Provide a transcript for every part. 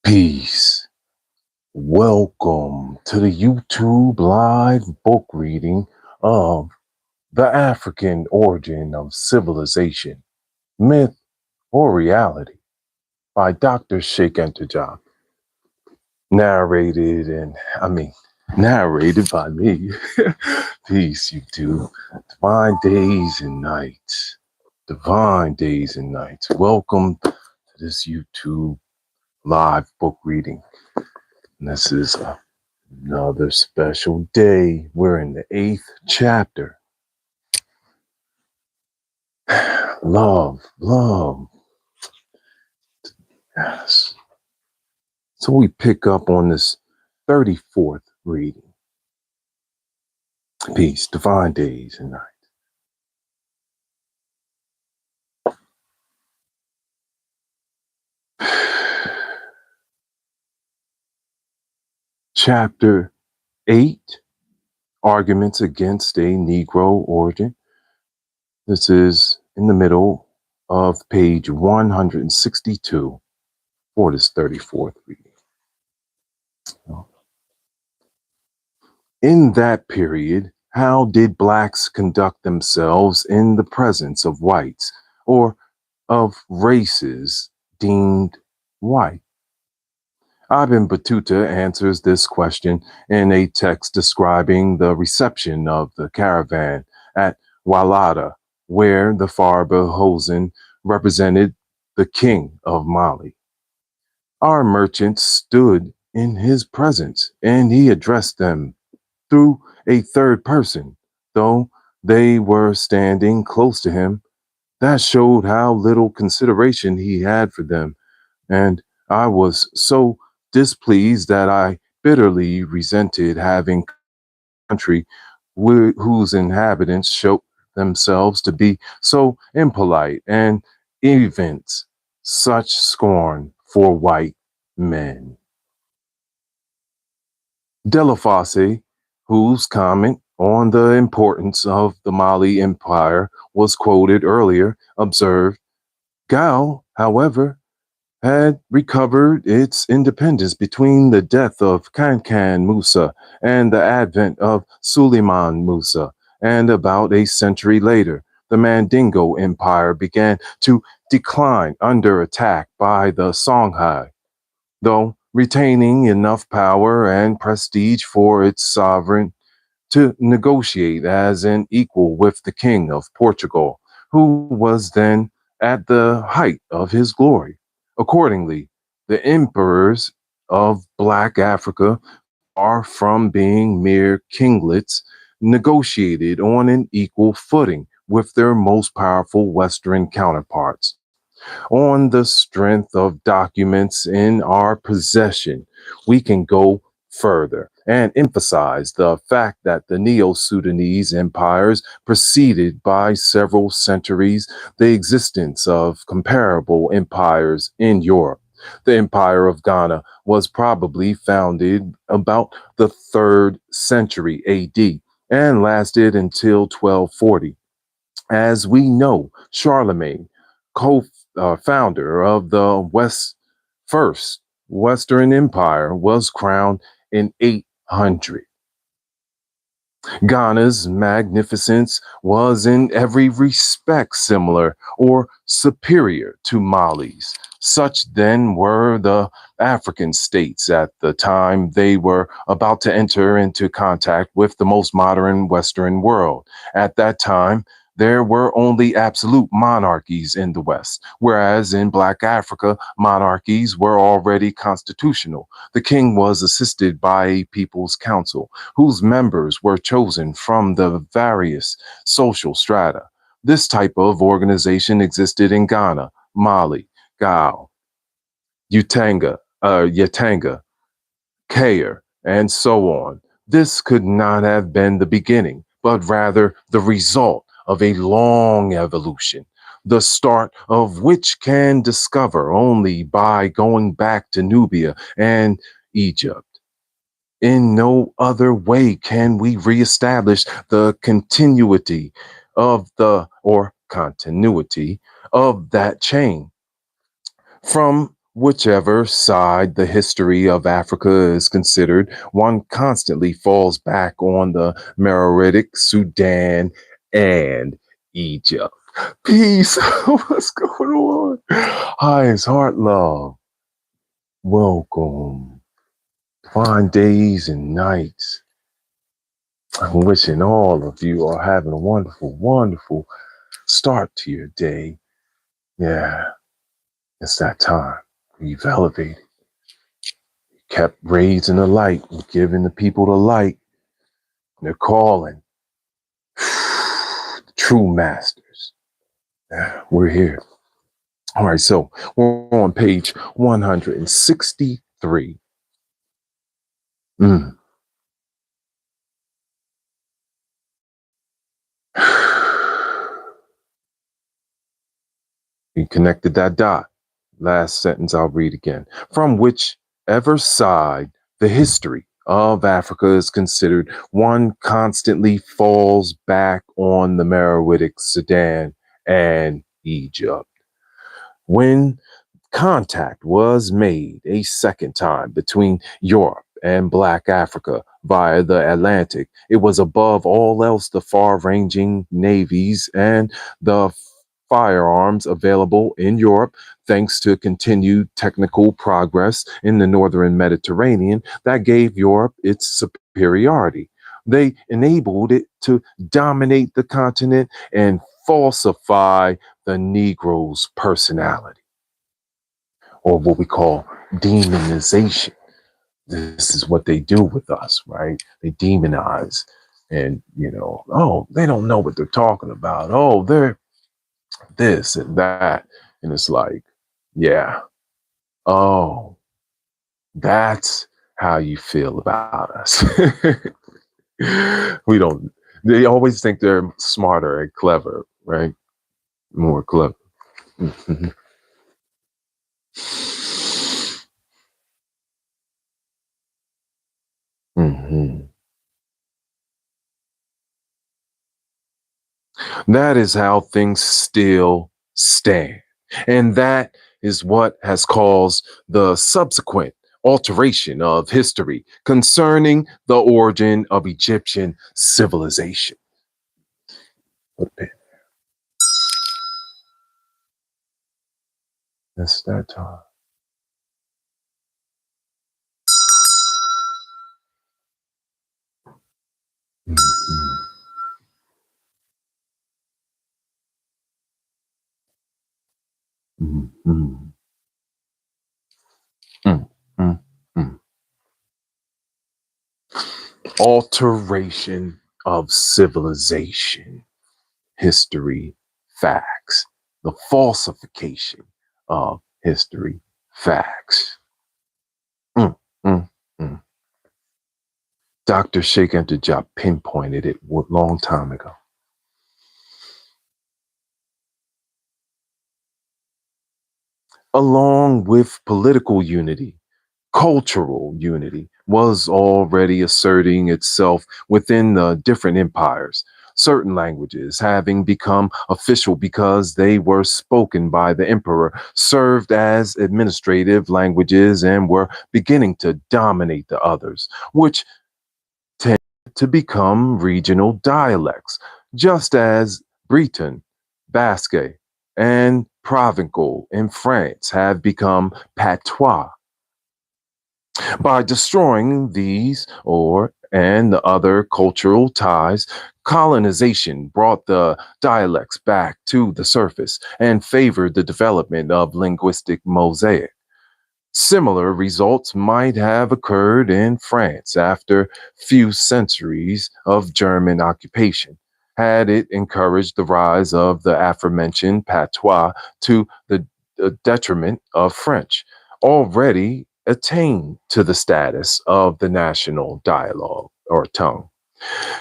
Peace. Welcome to the YouTube live book reading of The African Origin of Civilization, Myth or Reality by Dr. CHEIKH. Narrated by me. Peace, YouTube. Divine days and nights. Divine days and nights. Welcome to this YouTube live book reading. And this is another special day. We're in the 8th chapter. Love. Yes. So we pick up on this 34th reading. Peace, divine days and nights. Chapter 8, Arguments Against a Negro Origin. This is in the middle of page 162 for this 34th reading. In that period, how did blacks conduct themselves in the presence of whites or of races deemed white? Ibn Battuta answers this question in a text describing the reception of the caravan at Walada, where the Farba Hosen represented the king of Mali. Our merchant stood in his presence, and he addressed them through a third person, though they were standing close to him. That showed how little consideration he had for them, and I was so displeased that I bitterly resented having a country whose inhabitants showed themselves to be so impolite and evince such scorn for white men. Delafosse, whose comment on the importance of the Mali Empire was quoted earlier, observed, Gal, however, had recovered its independence between the death of Kankan Musa and the advent of Suleiman Musa, and about a century later, the Mandingo Empire began to decline under attack by the Songhai, though retaining enough power and prestige for its sovereign to negotiate as an equal with the King of Portugal, who was then at the height of his glory. Accordingly, the emperors of Black Africa, far from being mere kinglets, negotiated on an equal footing with their most powerful Western counterparts. On the strength of documents in our possession, we can go further and emphasize the fact that the Neo-Sudanese empires preceded by several centuries the existence of comparable empires in Europe. The Empire of Ghana was probably founded about the 3rd century AD and lasted until 1240. As we know, Charlemagne, founder of the First Western Empire, was crowned in 800. Ghana's magnificence was in every respect similar or superior to Mali's. Such then were the African states at the time they were about to enter into contact with the most modern Western world. At that time, there were only absolute monarchies in the West, whereas in Black Africa, monarchies were already constitutional. The king was assisted by a people's council, whose members were chosen from the various social strata. This type of organization existed in Ghana, Mali, Gao, Yatanga, Kayer, and so on. This could not have been the beginning, but rather the result of a long evolution, the start of which can discover only by going back to Nubia and Egypt. In no other way can we reestablish the continuity of that chain. From whichever side the history of Africa is considered, one constantly falls back on the Meroitic, Sudan, and Egypt. Peace. What's going on? Hi, it's Heart Love. Welcome. Fine days and nights. I'm wishing all of you are having a wonderful, wonderful start to your day. Yeah, it's that time. You've elevated, kept raising the light, giving the people the light. They're calling. True masters. Yeah, we're here. All right, so we're on page 163. Mm. We connected that dot. Last sentence I'll read again. From whichever side the history of Africa is considered, one constantly falls back on the Meroitic, Sudan, and Egypt. When contact was made a second time between Europe and Black Africa via the Atlantic, it was above all else the far-ranging navies and the firearms available in Europe, thanks to continued technical progress in the northern Mediterranean, that gave Europe its superiority. They enabled it to dominate the continent and falsify the Negro's personality, or what we call demonization. This is what they do with us, right? They demonize and, oh, they don't know what they're talking about. Oh, they're this and that. And it's like, yeah, oh, that's how you feel about us. We don't, they always think they're smarter and clever, right? More clever. Mm-hmm. Mm-hmm. That is how things still stand. And that is what has caused the subsequent alteration of history concerning the origin of Egyptian civilization. That's that time. Mhm. Mhm. Mm, mm, mm. Alteration of civilization, history, facts, the falsification of history, facts. Mm, mm, mm. Dr. Sheikh Enter pinpointed it a long time ago. Along with political unity, cultural unity was already asserting itself within the different empires. Certain languages, having become official because they were spoken by the emperor, served as administrative languages and were beginning to dominate the others, which tend to become regional dialects, just as Breton, Basque, and Provençal in France have become patois. By destroying these and the other cultural ties, colonization brought the dialects back to the surface and favored the development of linguistic mosaic. Similar results might have occurred in France after few centuries of German occupation, had it encouraged the rise of the aforementioned patois to the detriment of French, already attained to the status of the national dialogue or tongue.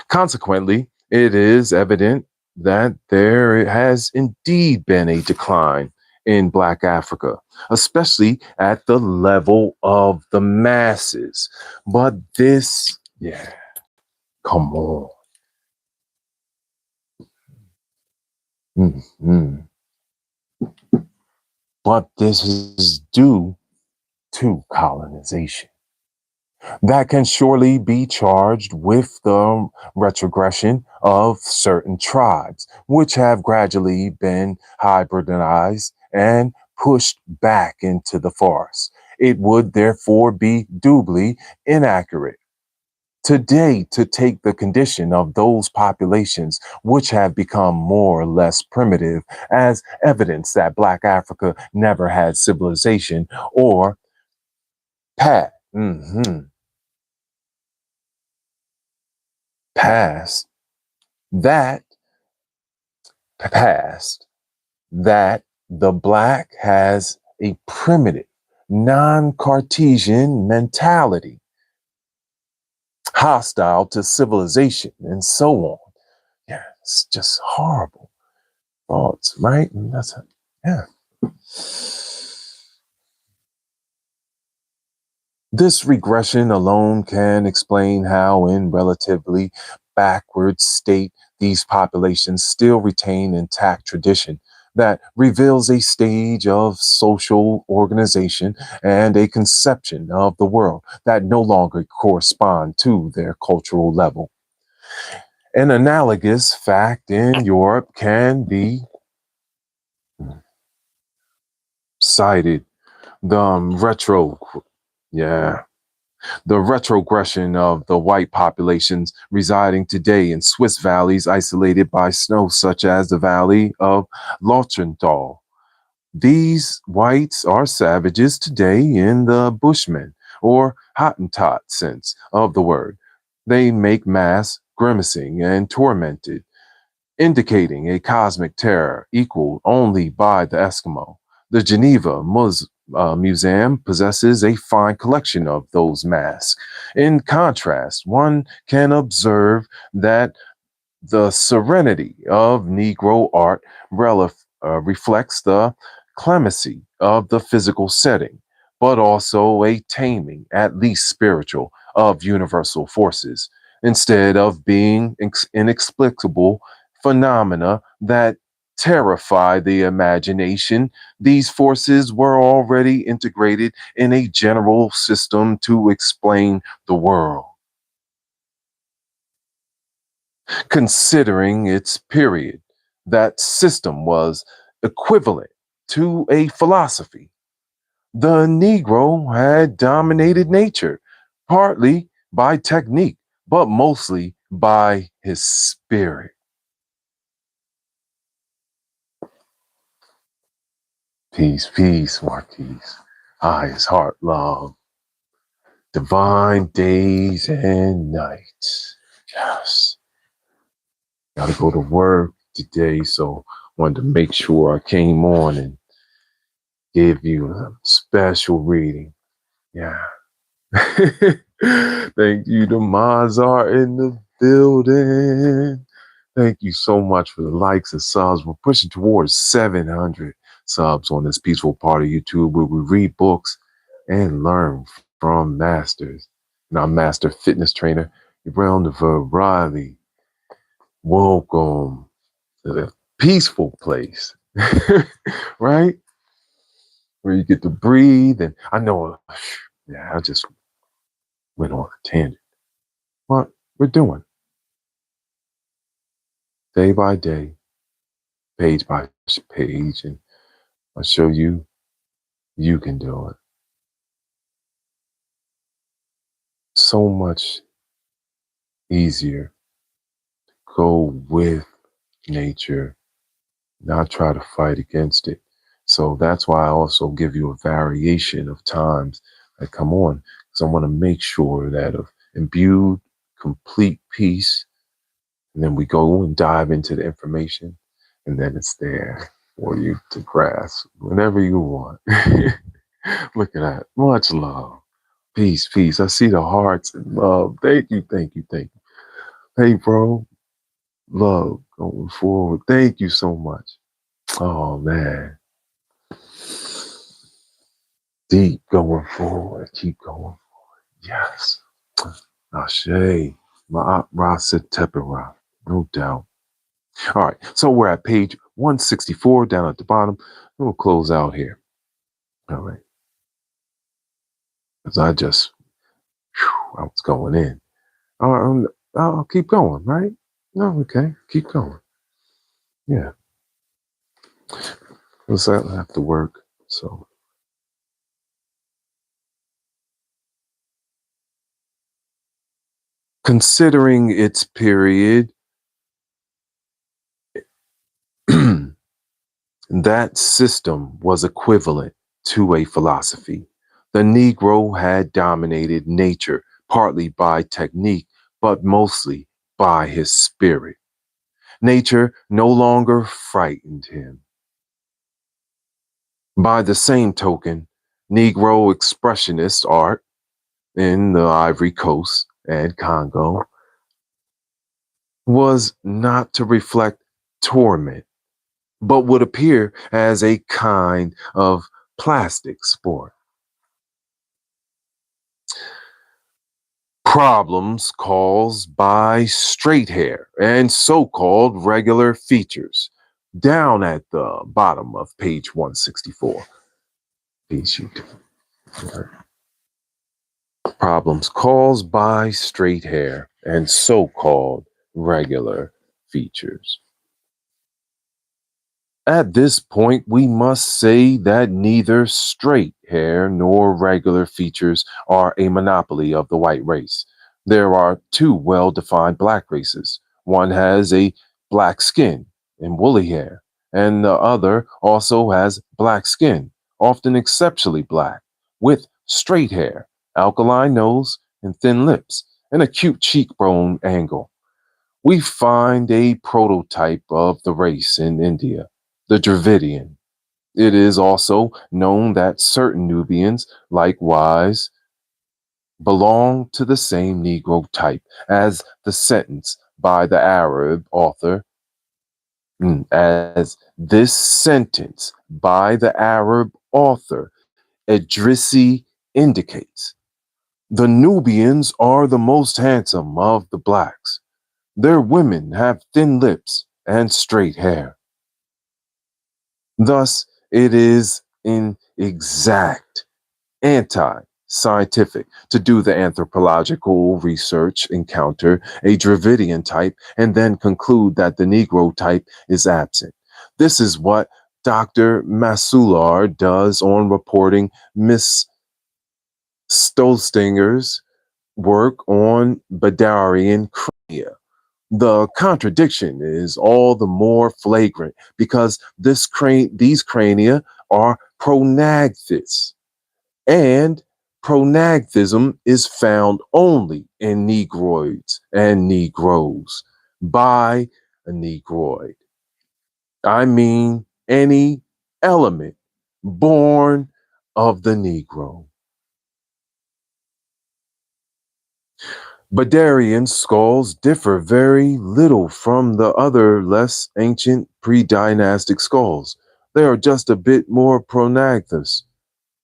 Consequently, it is evident that there has indeed been a decline in Black Africa, especially at the level of the masses. But this, yeah, come on. Mhm. But this is due to colonization. That can surely be charged with the retrogression of certain tribes, which have gradually been hybridized and pushed back into the forest. It would therefore be doubly inaccurate today to take the condition of those populations which have become more or less primitive as evidence that Black Africa never had civilization or past. Past that past that the Black has a primitive, non-Cartesian mentality, hostile to civilization, and so on. Yeah, it's just horrible thoughts, right? And that's a, yeah. This regression alone can explain how, in relatively backward state, these populations still retain intact tradition that reveals a stage of social organization and a conception of the world that no longer correspond to their cultural level. An analogous fact in Europe can be cited. The yeah, the retrogression of the white populations residing today in Swiss valleys isolated by snow, such as the valley of Lauchenthal. These whites are savages today in the Bushmen or Hottentot sense of the word. They make mass grimacing and tormented, indicating a cosmic terror equaled only by the Eskimo. The Geneva Museum possesses a fine collection of those masks. In contrast, one can observe that the serenity of Negro art reflects the clemency of the physical setting, but also a taming, at least spiritual, of universal forces, instead of being inexplicable phenomena that terrify the imagination. These forces were already integrated in a general system to explain the world. Considering its period, that system was equivalent to a philosophy. The Negro had dominated nature, partly by technique, but mostly by his spirit. Peace, peace, Marquise. His heart, love, divine days and nights. Yes. Gotta go to work today, so wanted to make sure I came on and give you a special reading. Yeah. Thank you to Mozart in the building. Thank you so much for the likes and subs. We're pushing towards 700 subs on this peaceful part of YouTube where we read books and learn from masters. And our master fitness trainer, Uriel Riley. Welcome to the peaceful place, right? Where you get to breathe. And I know, yeah, I just went on a tangent. What we're doing day by day, page by page, and I'll show you you can do it. So much easier to go with nature, not try to fight against it. So that's why I also give you a variation of times that come on, because I want to make sure that of imbued, complete peace, and then we go and dive into the information, and then it's there for you to grasp whenever you want. Look at that. Much love. Peace, peace. I see the hearts and love. Thank you, thank you, thank you. Hey, bro. Love going forward. Thank you so much. Oh, man. Deep going forward. Keep going. Yes. Ashe. Ma'at Rasa Tepera. No doubt. All right. So we're at page 164 down at the bottom. We'll close out here. All right. Because I was going in. I'll keep going, right? No, okay, keep going. Yeah, because I have to work. So, considering its period, that system was equivalent to a philosophy. The Negro had dominated nature, partly by technique, but mostly by his spirit. Nature no longer frightened him. By the same token, Negro expressionist art in the Ivory Coast and Congo was not to reflect torment, but would appear as a kind of plastic sport. Problems caused by straight hair and so called regular features. Down at the bottom of page 164. Page you Problems caused by straight hair and so called regular features. At this point, we must say that neither straight hair nor regular features are a monopoly of the white race. There are two well defined black races. One has a black skin and woolly hair, and the other also has black skin, often exceptionally black, with straight hair, alkaline nose, and thin lips, and acute cheekbone angle. We find a prototype of the race in India, the Dravidian. It is also known that certain Nubians likewise belong to the same Negro type as the sentence by the Arab author, as this sentence by the Arab author Idrisi indicates. The Nubians are the most handsome of the blacks. Their women have thin lips and straight hair. Thus, it is in exact anti-scientific to do the anthropological research, encounter a Dravidian type, and then conclude that the Negro type is absent. This is what Dr. Masular does on reporting Miss Stolstinger's work on Badarian crania. The contradiction is all the more flagrant because these crania are prognathists, and prognathism is found only in Negroids and Negroes by a Negroid. I mean, any element born of the Negro. Badarian skulls differ very little from the other less ancient pre-dynastic skulls. They are just a bit more prognatous.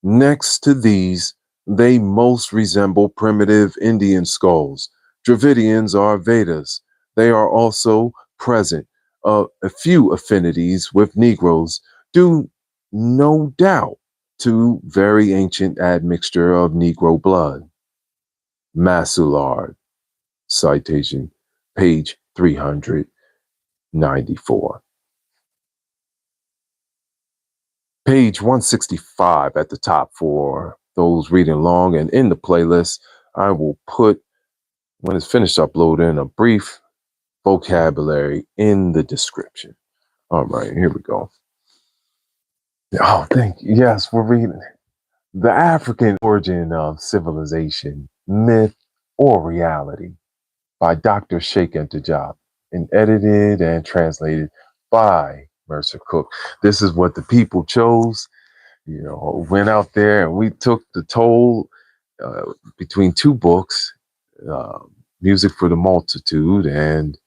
Next to these, they most resemble primitive Indian skulls. Dravidians are Vedas. They are also present a few affinities with Negroes, due no doubt to very ancient admixture of Negro blood. Masulard. Citation, page 394. Page 165 at the top for those reading along, and in the playlist, I will put, when it's finished uploading, a brief vocabulary in the description. All right, here we go. Oh, thank you. Yes, we're reading The African Origin of Civilization, Myth or Reality by Dr. Sheikh Entajab, and edited and translated by Mercer Cook. This is what the people chose. Went out there and we took the toll between two books, uh, Music for the Multitude, and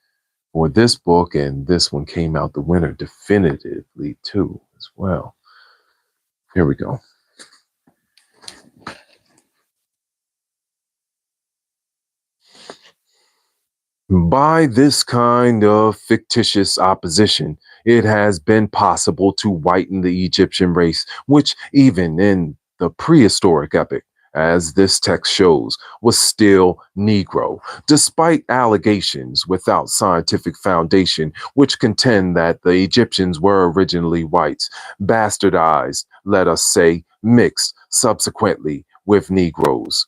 for this book, and this one came out the winner definitively too, as well. Here we go. By this kind of fictitious opposition, it has been possible to whiten the Egyptian race, which even in the prehistoric epoch as this text shows, was still Negro, despite allegations without scientific foundation which contend that the Egyptians were originally whites, bastardized, let us say, mixed subsequently with Negroes.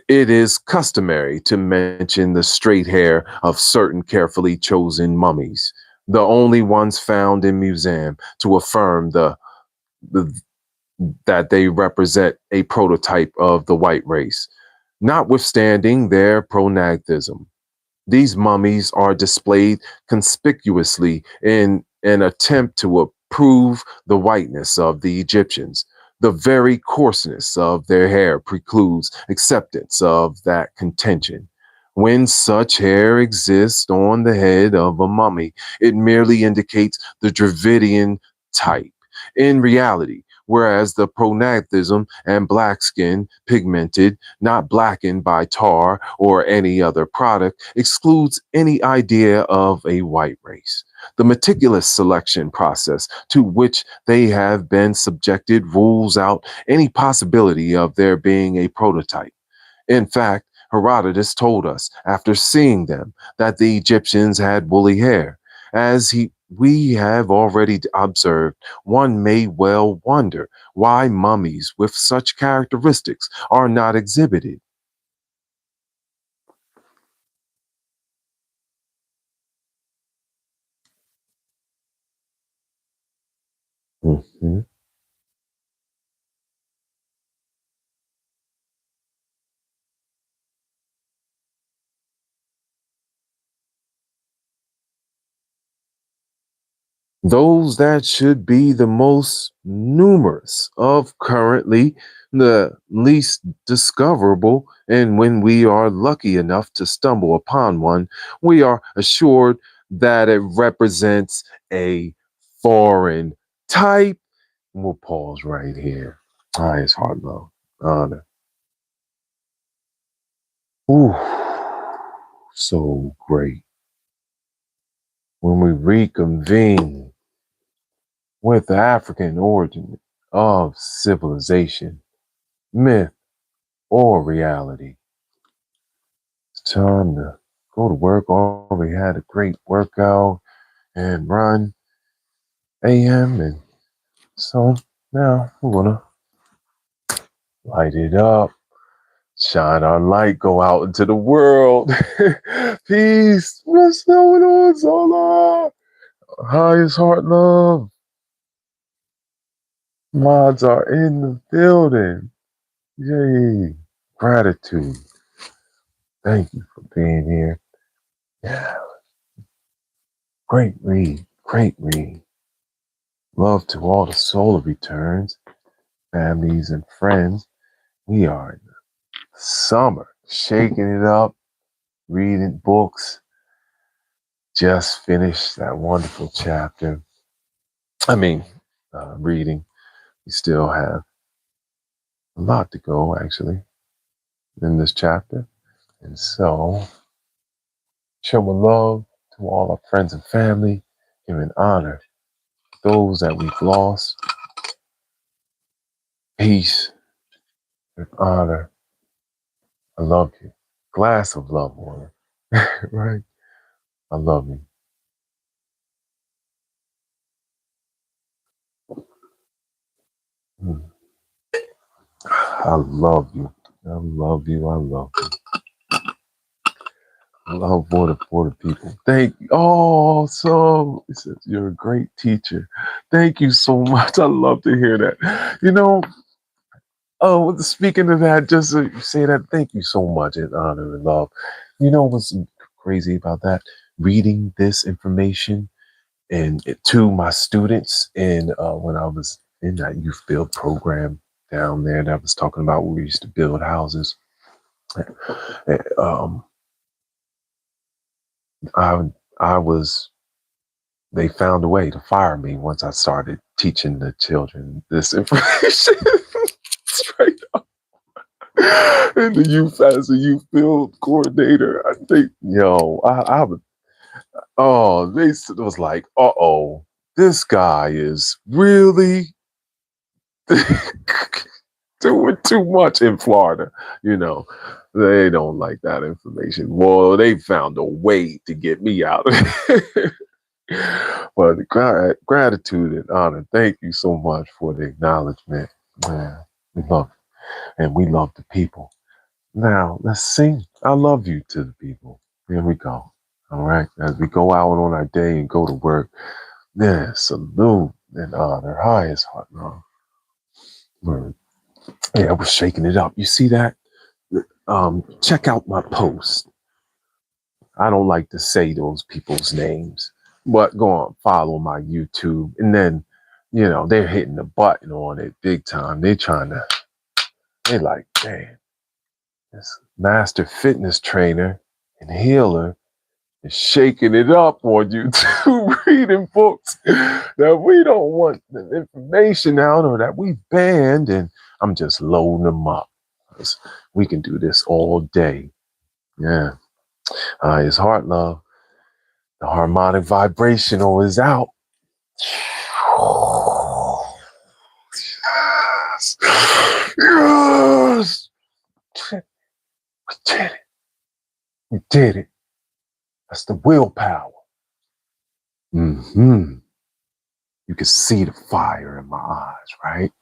It is customary to mention the straight hair of certain carefully chosen mummies, the only ones found in museum to affirm the that they represent a prototype of the white race, notwithstanding their pronagnathism. These mummies are displayed conspicuously in an attempt to prove the whiteness of the Egyptians. The very coarseness of their hair precludes acceptance of that contention. When such hair exists on the head of a mummy, it merely indicates the Dravidian type. In reality, whereas the prognathism and black skin, pigmented, not blackened by tar or any other product, excludes any idea of a white race. The meticulous selection process to which they have been subjected rules out any possibility of there being a prototype. In fact, Herodotus told us, after seeing them, that the Egyptians had woolly hair. We have already observed, one may well wonder why mummies with such characteristics are not exhibited. Mhm. Those that should be the most numerous of currently the least discoverable, and when we are lucky enough to stumble upon one, we are assured that it represents a foreign type. We'll pause right here. Highest heart love, honor. Ooh, so great. When we reconvene with the African origin of civilization, myth, or reality. It's time to go to work. Already had a great workout and run AM. And so now we're going to light it up, shine our light, go out into the world. Peace. What's going on, Zola? Highest heart love. Mods are in the building. Yay. Gratitude. Thank you for being here. Yeah. Great read. Great read. Love to all the solar returns, families, and friends. We are in the summer, shaking it up, reading books. Just finished that wonderful chapter. I mean, reading. We still have a lot to go, actually, in this chapter. And so, show my love to all our friends and family, giving honor to those that we've lost, peace, with honor. I love you. Glass of love water, right? I love you. Mm. I love you. I love you. I love you. Love for the people. Thank you. Oh, so it says you're a great teacher. Thank you so much. I love to hear that. Speaking of that, just to say that, thank you so much in honor and love. You know what's crazy about that? Reading this information to my students and when I was in that youth build program down there that I was talking about, where we used to build houses. Um, I I was they found a way to fire me once I started teaching the children this information. Straight up. And the youth as a youth build coordinator, I think, I would, oh, they was like, this guy is really doing too much in Florida. You know, they don't like that information. Well, they found a way to get me out. But gratitude and honor. Thank you so much for the acknowledgement. Man, we love it. And we love the people. Now, let's sing I love you to the people. Here we go. All right. As we go out on our day and go to work, yeah, salute and honor. Highest heart love. Word. Yeah, we're shaking it up. You see that? Check out my post. I don't like to say those people's names, but go on, follow my YouTube. And then, they're hitting the button on it big time. They like, damn, this master fitness trainer and healer is shaking it up on YouTube, reading books that we don't want the information out or that we banned. And I'm just loading them up. We can do this all day. Yeah. His heart love. The harmonic vibrational is out. Yes. Yes. We did it. We did it. That's the willpower. Mm-hmm. You can see the fire in my eyes, right?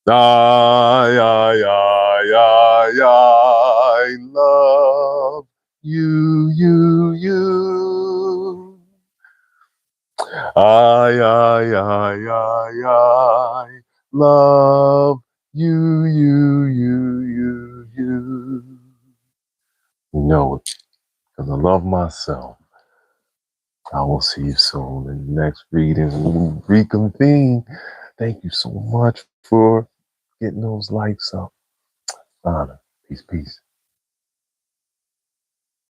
I love you. I love you. You know it, because I love myself. I will see you soon in the next reading. We'll reconvene. Thank you so much for getting those likes up. Honor. Peace, peace.